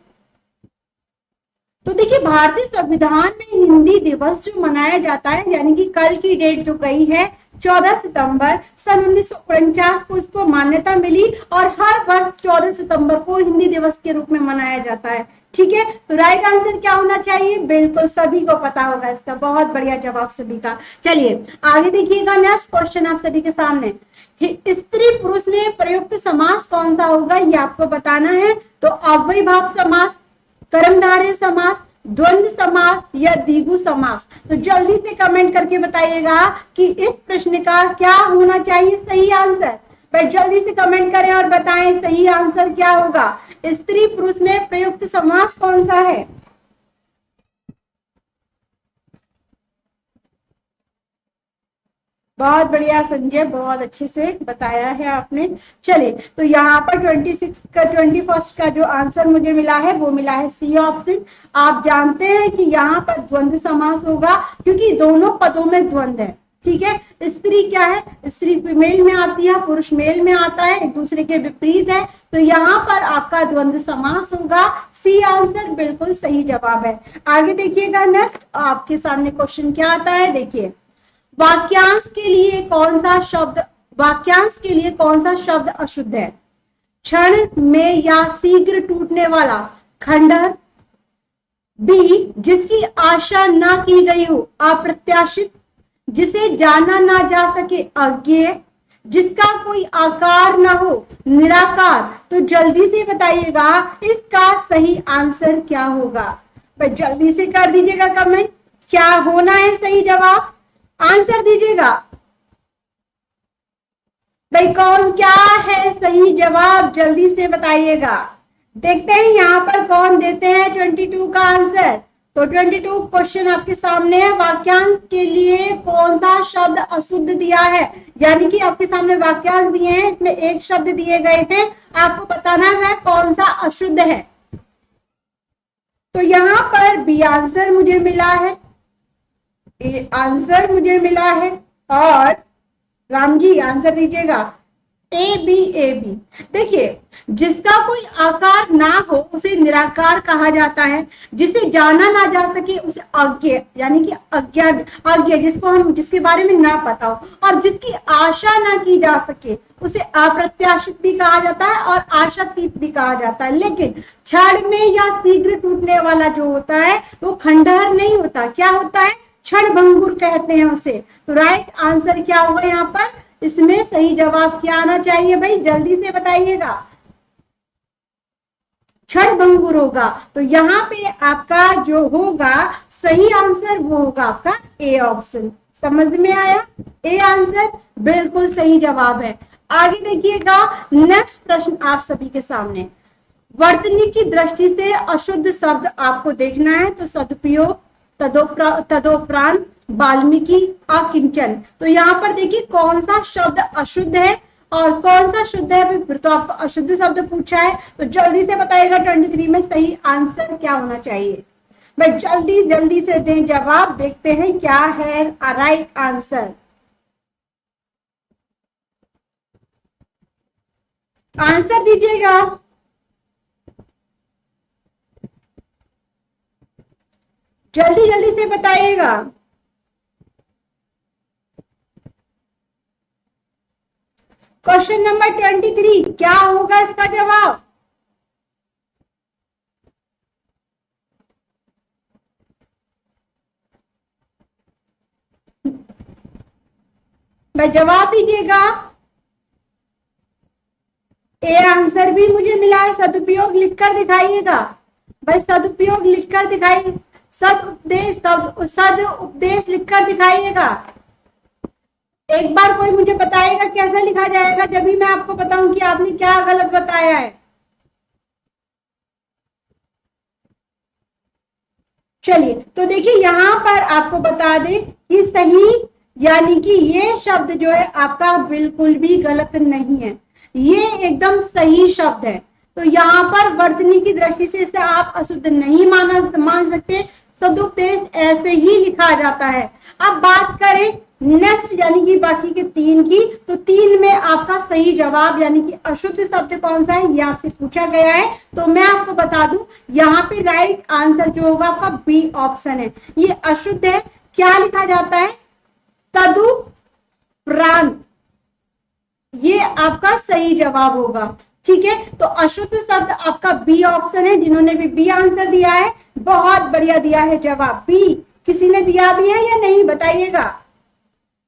तो देखिए भारतीय संविधान में हिंदी दिवस जो मनाया जाता है, यानी कि कल की डेट जो गई है 14 सितंबर सन 1949 को इसको मान्यता मिली और हर वर्ष 14 सितंबर को हिंदी दिवस के रूप में मनाया जाता है। ठीक है, तो राइट आंसर क्या होना चाहिए, बिल्कुल सभी को पता होगा इसका, बहुत बढ़िया जवाब सभी का। चलिए आगे देखिएगा, नेक्स्ट क्वेश्चन आप सभी के सामने। स्त्री पुरुष में प्रयुक्त समास कौन सा होगा ये आपको बताना है। तो अव्ययीभाव समास, कर्मधारय समास, द्वंद्व समास या द्विगु समास। तो जल्दी से कमेंट करके बताइएगा कि इस प्रश्न का क्या होना चाहिए सही आंसर। भाई जल्दी से कमेंट करें और बताएं सही आंसर क्या होगा, स्त्री पुरुष में प्रयुक्त समास कौन सा है। बहुत बढ़िया संजय, बहुत अच्छे से बताया है आपने। चलिए तो यहाँ पर 21st का जो आंसर मुझे मिला है वो मिला है सी ऑप्शन। आप जानते हैं कि यहाँ पर द्वंद्व समास होगा क्योंकि दोनों पदों में द्वंद्व है। ठीक है। स्त्री क्या है, स्त्री फीमेल में आती है, पुरुष मेल में आता है, एक दूसरे के विपरीत है। तो यहाँ पर आपका द्वंद्व समास होगा। सी आंसर बिल्कुल सही जवाब है। आगे देखिएगा, नेक्स्ट आपके सामने क्वेश्चन क्या आता है, देखिए वाक्यांश के लिए कौन सा शब्द, वाक्यांश के लिए कौन सा शब्द अशुद्ध है? क्षण में या शीघ्र टूटने वाला, खंडहर। बी, जिसकी आशा ना की गई हो, अप्रत्याशित। जिसे जाना ना जा सके, अज्ञेय। जिसका कोई आकार ना हो, निराकार। तो जल्दी से बताइएगा इसका सही आंसर क्या होगा। भाई जल्दी से कर दीजिएगा कमेंट, क्या होना है सही जवाब, आंसर दीजिएगा। भाई कौन क्या है सही जवाब, जल्दी से बताइएगा। देखते हैं यहाँ पर कौन देते हैं 22 का आंसर। तो 22 क्वेश्चन आपके सामने है, वाक्यांश के लिए कौन सा शब्द अशुद्ध दिया है, यानी कि आपके सामने वाक्यांश दिए हैं, इसमें एक शब्द दिए गए हैं, आपको बताना है कौन सा अशुद्ध है। तो यहाँ पर बी आंसर मुझे मिला है, ए आंसर मुझे मिला है, और राम जी आंसर दीजिएगा ए बी। देखिए जिसका कोई आकार ना हो उसे निराकार कहा जाता है, जिसे जाना ना जा सके उसे अज्ञेय, यानी कि अज्ञेय जिसको हम, जिसके बारे में ना पता हो, और जिसकी आशा ना की जा सके उसे अप्रत्याशित भी कहा जाता है और आशातीत भी कहा जाता है। लेकिन क्षण में या शीघ्र टूटने वाला जो होता है वो खंडहर नहीं होता, क्या होता है, क्षण भंगुर कहते हैं उसे। तो राइट आंसर क्या होगा यहाँ पर, इसमें सही जवाब क्या आना चाहिए भाई, जल्दी से बताइएगा। क्षण भंगुर होगा। तो यहाँ पे आपका जो होगा सही आंसर वो होगा आपका ए ऑप्शन। समझ में आया, ए आंसर बिल्कुल सही जवाब है। आगे देखिएगा, नेक्स्ट प्रश्न आप सभी के सामने, वर्तनी की दृष्टि से अशुद्ध शब्द आपको देखना है। तो सदुपयोग, तदोपरांत, वाल्मीकि, अकिंचन। तो यहाँ पर देखिए कौन सा शब्द अशुद्ध है और कौन सा शुद्ध है, फिर तो आपको अशुद्ध शब्द पूछा है। तो जल्दी से बताइएगा 23 में सही आंसर क्या होना चाहिए। मैं जल्दी जल्दी से दें जवाब, देखते हैं क्या है राइट आंसर। आंसर दीजिएगा, जल्दी जल्दी से बताइएगा। क्वेश्चन नंबर 23 क्या होगा इसका जवाब। मैं जवाब दीजिएगा। ए आंसर भी मुझे मिला है, सदुपयोग लिखकर दिखाइएगा भाई, सदुपयोग लिखकर दिखाइए, सद उपदेश लिखकर दिखाइएगा। एक बार कोई मुझे बताएगा कैसे लिखा जाएगा, जब भी मैं आपको बताऊं कि आपने क्या गलत बताया है। चलिए तो देखिए यहाँ पर आपको बता दें कि सही, यानी कि ये शब्द जो है आपका बिल्कुल भी गलत नहीं है, ये एकदम सही शब्द है। तो यहाँ पर वर्तनी की दृष्टि से इसे आप अशुद्ध नहीं मान सकते, सदुपदेश ऐसे ही लिखा जाता है। अब बात करें नेक्स्ट यानी कि बाकी के 3 की, तो 3 में आपका सही जवाब यानी कि अशुद्ध शब्द कौन सा है ये आपसे पूछा गया है। तो मैं आपको बता दूं यहाँ पे राइट आंसर जो होगा आपका बी ऑप्शन है, ये अशुद्ध है। क्या लिखा जाता है, तदुपरांत, ये आपका सही जवाब होगा। ठीक है, तो अशुद्ध शब्द आपका बी ऑप्शन है। जिन्होंने भी बी आंसर दिया है बहुत बढ़िया दिया है जवाब। बी किसी ने दिया भी है या नहीं बताइएगा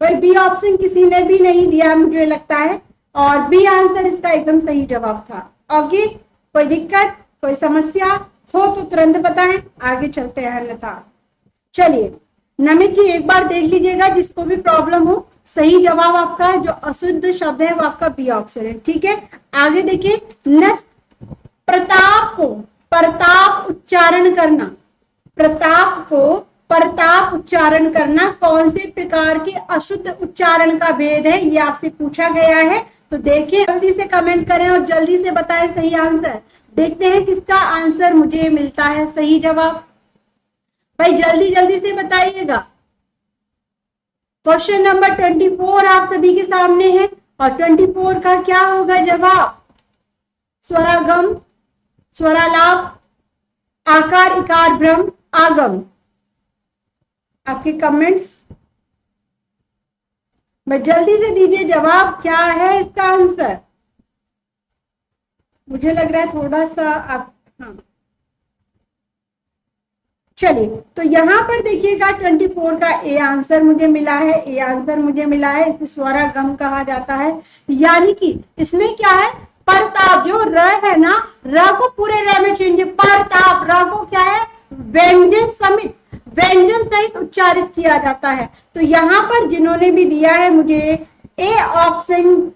भाई, बी ऑप्शन किसी ने भी नहीं दिया मुझे लगता है, और बी आंसर इसका एकदम सही जवाब था। ओके, कोई दिक्कत कोई समस्या हो तो तुरंत बताएं, आगे चलते हैं अन्यथा। चलिए नमित जी एक बार देख लीजिएगा, जिसको भी प्रॉब्लम हो, सही जवाब आपका जो अशुद्ध शब्द है वो आपका बी ऑप्शन है। ठीक है, आगे देखिए नेक्स्ट, प्रताप को प्रताप उच्चारण करना, प्रताप को प्रताप उच्चारण करना कौन से प्रकार के अशुद्ध उच्चारण का भेद है, ये आपसे पूछा गया है। तो देखिए जल्दी से कमेंट करें और जल्दी से बताएं सही आंसर। देखते हैं किसका आंसर मुझे मिलता है सही जवाब, भाई जल्दी जल्दी से बताइएगा। क्वेश्चन नंबर 24 आप सभी के सामने है और 24 का क्या होगा जवाब? स्वरागम, स्वरालाप, आकार, इकार, भ्रम, आगम। आपके कमेंट्स बस जल्दी से दीजिए, जवाब क्या है इसका आंसर? मुझे लग रहा है थोड़ा सा आप, हाँ चलिए, तो यहाँ पर देखिएगा 24 का ए आंसर मुझे मिला है, ए आंसर मुझे मिला है। इसे स्वरागम कहा जाता है, यानी कि इसमें क्या है, परताप, जो र है ना, र को पूरे र में चेंज, परताप, र को क्या है, व्यंजन सहित उच्चारित किया जाता है। तो यहाँ पर जिन्होंने भी दिया है मुझे ए ऑप्शन,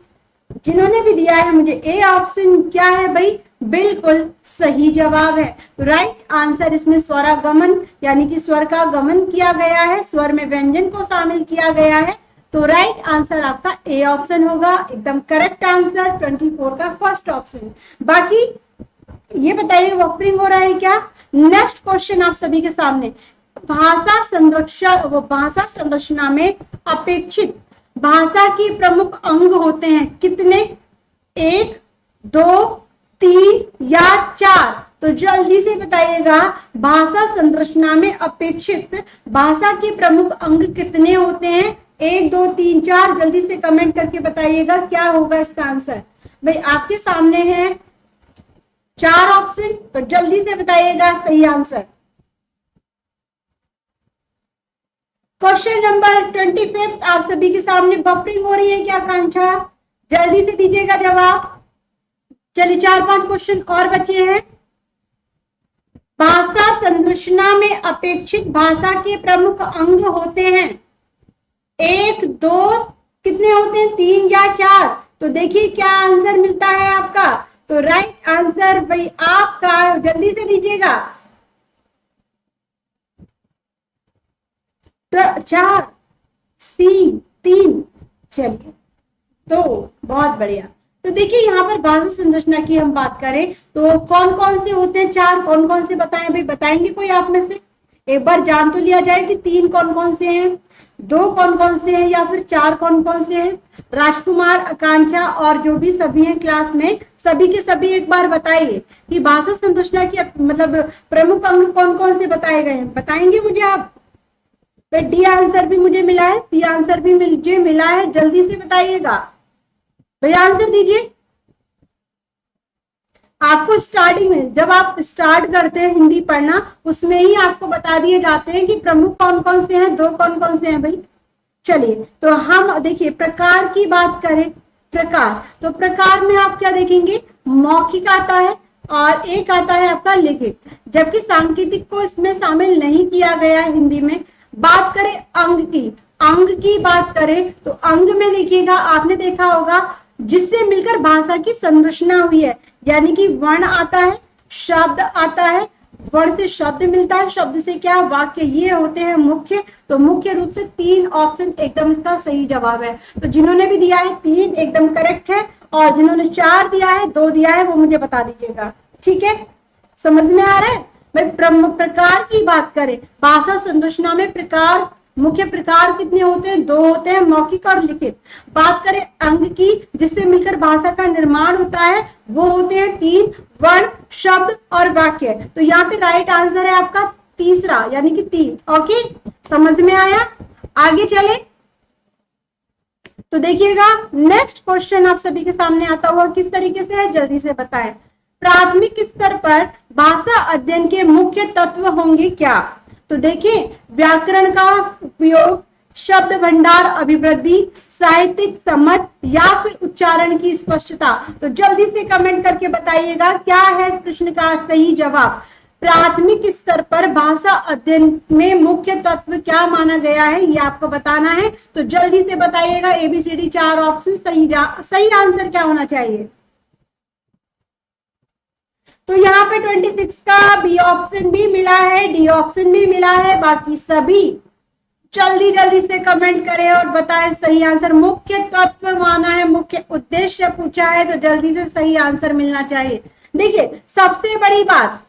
जिन्होंने भी दिया है मुझे ए ऑप्शन, क्या है भाई, बिल्कुल सही जवाब है। तो राइट आंसर इसमें स्वरागमन, यानी कि स्वर का गमन किया गया है, स्वर में व्यंजन को शामिल किया गया है। तो राइट आंसर आपका ए ऑप्शन होगा, एकदम करेक्ट आंसर 24 का फर्स्ट ऑप्शन। बाकी ये बताइए वॉपरिंग हो रहा है क्या? नेक्स्ट क्वेश्चन आप सभी के सामने, भाषा संरचना में अपेक्षित भाषा के प्रमुख अंग होते हैं कितने? 1, 2, 3 या 4? तो जल्दी से बताइएगा, भाषा संरचना में अपेक्षित भाषा के प्रमुख अंग कितने होते हैं? 1, 2, 3, 4? जल्दी से कमेंट करके बताइएगा क्या होगा इसका आंसर। भाई आपके सामने है 4 ऑप्शन, तो जल्दी से बताइएगा सही आंसर। क्वेश्चन नंबर 25 आप सभी के सामने, बफरिंग हो रही है क्या आकांक्षा? जल्दी से दीजिएगा जवाब। चलिए 4-5 क्वेश्चन और बचे हैं। भाषा संरचना में अपेक्षित भाषा के प्रमुख अंग होते हैं 1, 2, कितने होते हैं, 3 या 4? तो देखिए क्या आंसर मिलता है आपका। तो राइट आंसर भाई आपका, जल्दी से दीजिएगा, 4, सी, 3। चलिए, तो बहुत बढ़िया। तो देखिए यहाँ पर भाषा संरचना की हम बात करें तो कौन कौन से होते हैं? 4 कौन कौन से बताएं भाई, बताएंगे कोई आप में से? एक बार जान तो लिया जाए कि 3 कौन कौन से हैं, 2 कौन कौन से हैं, या फिर 4 कौन कौन से हैं? राजकुमार, आकांक्षा और जो भी सभी हैं क्लास में, सभी के सभी एक बार बताइए कि भाषा संरचना की मतलब प्रमुख अंग कौन कौन से बताए गए हैं, बताएंगे मुझे आप? डी आंसर भी मुझे मिला है, सी आंसर भी मुझे मिला है, जल्दी से बताइएगा भैया, आंसर दीजिए। आपको स्टार्टिंग में जब आप स्टार्ट करते हैं हिंदी पढ़ना, उसमें ही आपको बता दिए जाते हैं कि प्रमुख कौन कौन से हैं, 2 कौन कौन से हैं भाई। चलिए, तो हम देखिए प्रकार की बात करें, प्रकार, तो प्रकार में आप क्या देखेंगे, मौखिक आता है और एक आता है आपका लिखित, जबकि सांकेतिक को इसमें शामिल नहीं किया गया है हिंदी में। बात करें अंग की बात करें तो अंग में देखिएगा, आपने देखा होगा जिससे मिलकर भाषा की संरचना हुई है, यानी कि वर्ण आता है, शब्द आता है, वर्ण से शब्द मिलता है, शब्द से क्या, वाक्य, ये होते हैं मुख्य। तो मुख्य रूप से 3 ऑप्शन एकदम इसका सही जवाब है। तो जिन्होंने भी दिया है 3 एकदम करेक्ट है, और जिन्होंने 4 दिया है, 2 दिया है, वो मुझे बता दीजिएगा, ठीक है? समझ में आ रहा है भाई? प्रकार की बात करें, भाषा संरचना में प्रकार, मुख्य प्रकार कितने होते हैं? 2 होते हैं, मौखिक और लिखित। बात करें अंग की, जिससे मिलकर भाषा का निर्माण होता है, वो होते हैं 3, वर्ण, शब्द और वाक्य। तो यहाँ पे राइट आंसर है आपका तीसरा, यानी कि 3। ओके, समझ में आया? आगे चले तो देखिएगा नेक्स्ट क्वेश्चन आप सभी के सामने आता हुआ किस तरीके से है, जल्दी से बताएं। प्राथमिक स्तर पर भाषा अध्ययन के मुख्य तत्व होंगे क्या? तो देखिए, व्याकरण का उपयोग, शब्द भंडार अभिवृद्धि, साहित्यिक समझ या फिर उच्चारण की स्पष्टता। तो जल्दी से कमेंट करके बताइएगा क्या है इस प्रश्न का सही जवाब। प्राथमिक स्तर पर भाषा अध्ययन में मुख्य तत्व क्या माना गया है, ये आपको बताना है। तो जल्दी से बताइएगा, ABCD 4 ऑप्शन, सही आंसर क्या होना चाहिए? तो यहाँ पे 26 का बी ऑप्शन भी मिला है, डी ऑप्शन भी मिला है। बाकी सभी जल्दी जल्दी से कमेंट करें और बताएं सही आंसर। मुख्य तत्व माना है, मुख्य उद्देश्य पूछा है, तो जल्दी से सही आंसर मिलना चाहिए। देखिए, सबसे बड़ी बात,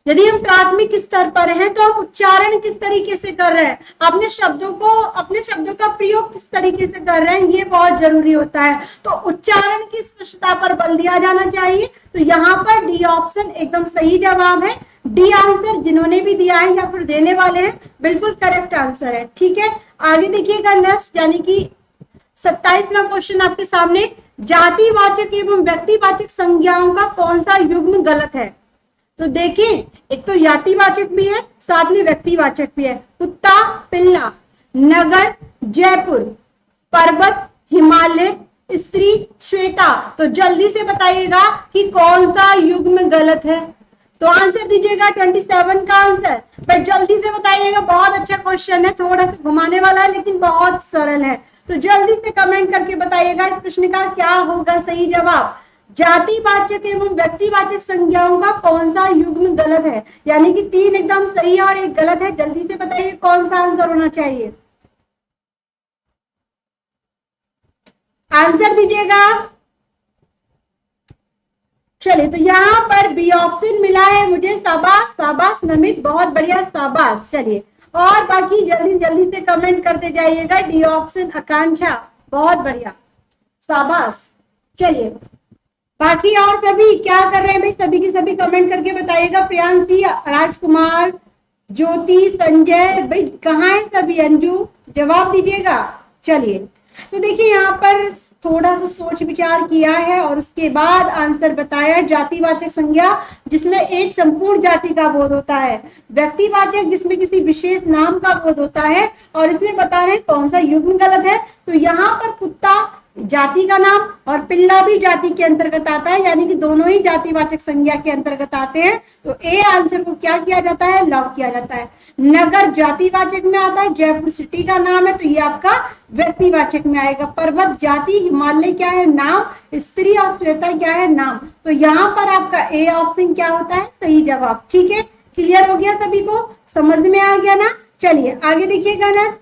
यदि हम प्राथमिक स्तर पर हैं तो हम उच्चारण किस तरीके से कर रहे हैं, अपने शब्दों का प्रयोग किस तरीके से कर रहे हैं, ये बहुत जरूरी होता है। तो उच्चारण की स्पष्टता पर बल दिया जाना चाहिए। तो यहाँ पर डी ऑप्शन एकदम सही जवाब है। डी आंसर जिन्होंने भी दिया है या फिर देने वाले हैं, बिल्कुल करेक्ट आंसर है। ठीक है, आगे देखिएगा नेक्स्ट, यानी कि 27वां क्वेश्चन आपके सामने, जातिवाचक एवं व्यक्तिवाचक संज्ञाओं का कौन सा युग्म गलत है। तो देखिए, एक तो जातिवाचक भी है, साथ में व्यक्तिवाचक भी है। कुत्ता, पिल्ला, नगर, जयपुर, पर्वत, हिमालय, स्त्री, श्वेता। तो जल्दी से बताइएगा कि कौन सा युग्म गलत है। तो आंसर दीजिएगा 27 का आंसर, पर जल्दी से बताइएगा। बहुत अच्छा क्वेश्चन है, थोड़ा सा घुमाने वाला है लेकिन बहुत सरल है। तो जल्दी से कमेंट करके बताइएगा इस प्रश्न का क्या होगा सही जवाब। जातिवाचक एवं व्यक्तिवाचक संज्ञाओं का कौन सा युग्म गलत है, यानी कि 3 एकदम सही है और 1 गलत है। जल्दी से बताइए कौन सा आंसर होना चाहिए, आंसर दीजिएगा। चलिए, तो यहाँ पर बी ऑप्शन मिला है मुझे। शाबाश शाबाश नमित, बहुत बढ़िया, शाबाश। चलिए, और बाकी जल्दी जल्दी से कमेंट करते जाइएगा। डी ऑप्शन आकांक्षा, बहुत बढ़िया, शाबाश। चलिए, बाकी और सभी क्या कर रहे हैं भाई, सभी की सभी कमेंट करके बताइएगा। प्रियांशी, राजकुमार, ज्योति, संजय, भाई कहाँ है सभी, अंजू, जवाब दीजिएगा। चलिए, तो देखिए यहाँ पर थोड़ा सा सोच विचार किया है और उसके बाद आंसर बताया। जातिवाचक संज्ञा जिसमें एक संपूर्ण जाति का बोध होता है, व्यक्तिवाचक जिसमें किसी विशेष नाम का बोध होता है, और इसमें बता रहे हैं कौन सा युग्म गलत है। तो यहाँ पर कुत्ता जाति का नाम और पिल्ला भी जाति के अंतर्गत आता है, यानी कि दोनों ही जातिवाचक संज्ञा के अंतर्गत आते हैं। तो ए आंसर को क्या किया जाता है, लॉक किया जाता है। नगर जातिवाचक में आता है, जयपुर सिटी का नाम है, तो ये आपका व्यक्तिवाचक में आएगा। पर्वत जाति, हिमालय क्या है, नाम, स्त्री और श्वेता क्या है, नाम। तो यहाँ पर आपका ए ऑप्शन क्या होता है, सही जवाब। ठीक है, क्लियर हो गया सभी को, समझ में आ गया ना। चलिए आगे देखिएगा ना,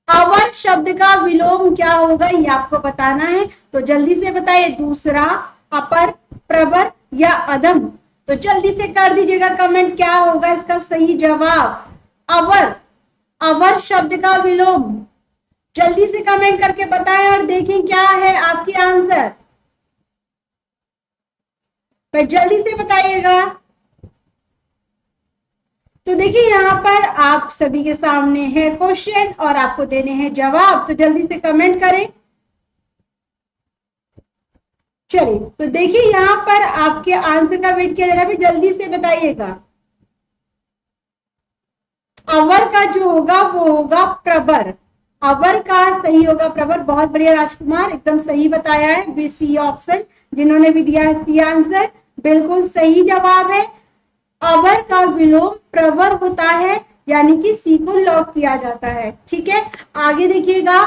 अवर शब्द का विलोम क्या होगा ये आपको बताना है। तो जल्दी से बताइए, दूसरा, अपर, प्रवर या अधम। तो जल्दी से कर दीजिएगा कमेंट, क्या होगा इसका सही जवाब। अवर, अवर शब्द का विलोम। जल्दी से कमेंट करके बताएं और देखें क्या है आपकी आंसर, पर जल्दी से बताइएगा। तो देखिए यहाँ पर आप सभी के सामने है क्वेश्चन और आपको देने हैं जवाब, तो जल्दी से कमेंट करें। चलिए, तो देखिए यहाँ पर आपके आंसर का वेट किया जा रहा है, जल्दी से बताइएगा। अवर का जो होगा वो होगा प्रवर, अवर का सही होगा प्रवर। बहुत बढ़िया राजकुमार, एकदम सही बताया है। बी सी ऑप्शन जिन्होंने भी दिया है सी आंसर, बिल्कुल सही जवाब है। अवर का विलोम प्रवर होता है, यानी कि सी को लॉक किया जाता है। ठीक है, आगे देखिएगा,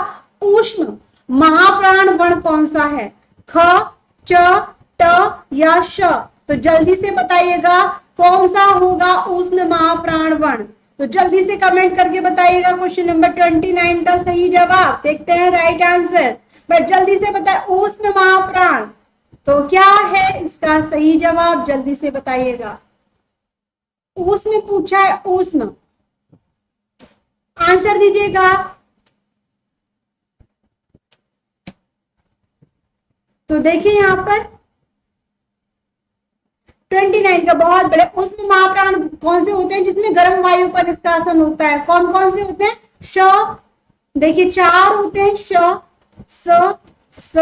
ऊष्म महाप्राण वर्ण कौन सा है, ख, च, ट या श। तो जल्दी से बताइएगा कौन सा होगा ऊष्म महाप्राण वर्ण। तो जल्दी से कमेंट करके बताइएगा क्वेश्चन नंबर 29 का सही जवाब। देखते हैं राइट आंसर, बट जल्दी से बताए, ऊष्म महाप्राण तो क्या है इसका सही जवाब, जल्दी से बताइएगा। ऊष्म पूछा है, ऊष्म, आंसर दीजिएगा। तो देखिए यहाँ पर 29 का बहुत बड़े, ऊष्म महाप्राण कौन से होते हैं, जिसमें गर्म वायु का निष्कासन होता है। कौन कौन से होते हैं, श, देखिए 4 होते हैं, श, स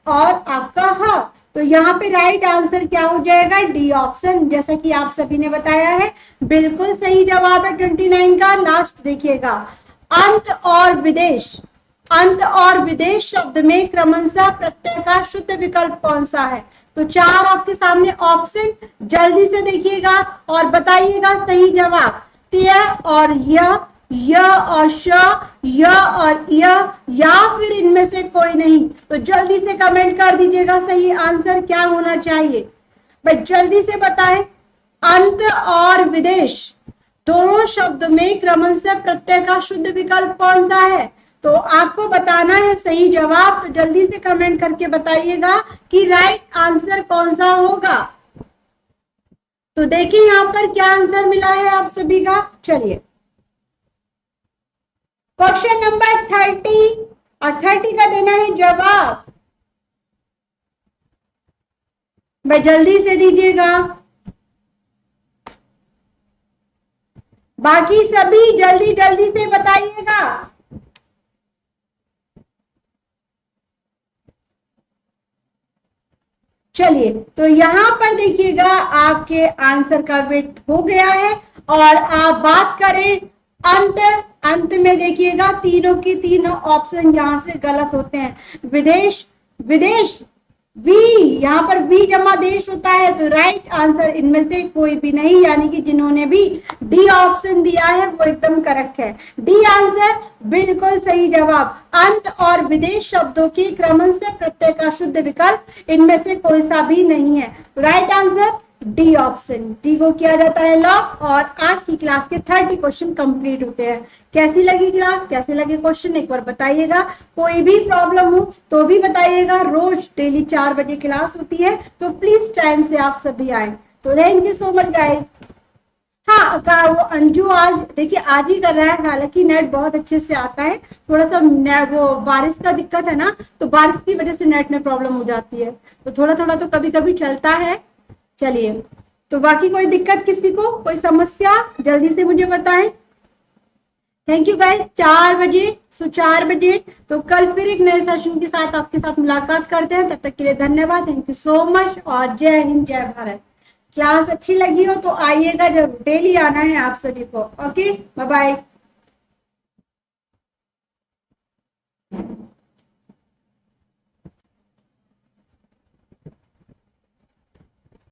और आपका ह। तो यहाँ पे राइट आंसर क्या हो जाएगा, डी ऑप्शन, जैसा कि आप सभी ने बताया है, बिल्कुल सही जवाब है 29 का। लास्ट देखिएगा, अंत और विदेश, अंत और विदेश शब्द में क्रमशः प्रत्यय का शुद्ध विकल्प कौन सा है। तो 4 आपके सामने ऑप्शन, जल्दी से देखिएगा और बताइएगा सही जवाब। त्य और य और श, य और य, या फिर इनमें से कोई नहीं। तो जल्दी से कमेंट कर दीजिएगा सही आंसर क्या होना चाहिए, बट जल्दी से बताएं। अंत और विदेश दोनों शब्द में क्रमशः प्रत्यय का शुद्ध विकल्प कौन सा है, तो आपको बताना है सही जवाब। तो जल्दी से कमेंट करके बताइएगा कि राइट आंसर कौन सा होगा। तो देखिए यहाँ पर क्या आंसर मिला है आप सभी का। चलिए क्वेश्चन नंबर 30 और 30 का देना है जवाब। मैं जल्दी से दीजिएगा, बाकी सभी जल्दी जल्दी से बताइएगा। चलिए तो यहां पर देखिएगा आपके आंसर का वेट हो गया है। और आप बात करें अंत, अंत में देखिएगा तीनों की तीनों ऑप्शन यहां से गलत होते हैं। विदेश, विदेश बी, यहाँ पर बी जमा देश होता है, तो राइट आंसर इनमें से कोई भी नहीं, यानी कि जिन्होंने भी डी ऑप्शन दिया है वो एकदम करेक्ट है। डी आंसर बिल्कुल सही जवाब। अंत और विदेश शब्दों की क्रमश से प्रत्यय का शुद्ध विकल्प इनमें से कोई सा भी नहीं है। Right answer D option, D को किया जाता है लॉक। और आज की क्लास के 30 क्वेश्चन कंप्लीट होते हैं। कैसी लगी क्लास, कैसे लगे क्वेश्चन, एक बार बताइएगा। कोई भी प्रॉब्लम हो तो भी बताइएगा। रोज डेली 4 बजे क्लास होती है, तो प्लीज टाइम से आप सभी आए। तो thank you so much guys. हाँ वो अंजू आज देखिए आज ही कर रहा है, हालांकि नेट बहुत अच्छे से आता है, थोड़ा सा वो बारिश का दिक्कत है ना, तो बारिश की वजह से नेट में प्रॉब्लम हो जाती है, तो थोड़ा थोड़ा तो कभी कभी चलता है। चलिए तो बाकी कोई दिक्कत किसी को, कोई समस्या जल्दी से मुझे बताएं। Thank you guys. 4 बजे 4 बजे तो कल फिर एक नए सेशन के साथ आपके साथ मुलाकात करते हैं। तब तक के लिए धन्यवाद, थैंक यू सो मच और जय हिंद जय भारत। क्लास अच्छी लगी हो तो आइएगा, जब डेली आना है आप सभी को। Okay bye bye.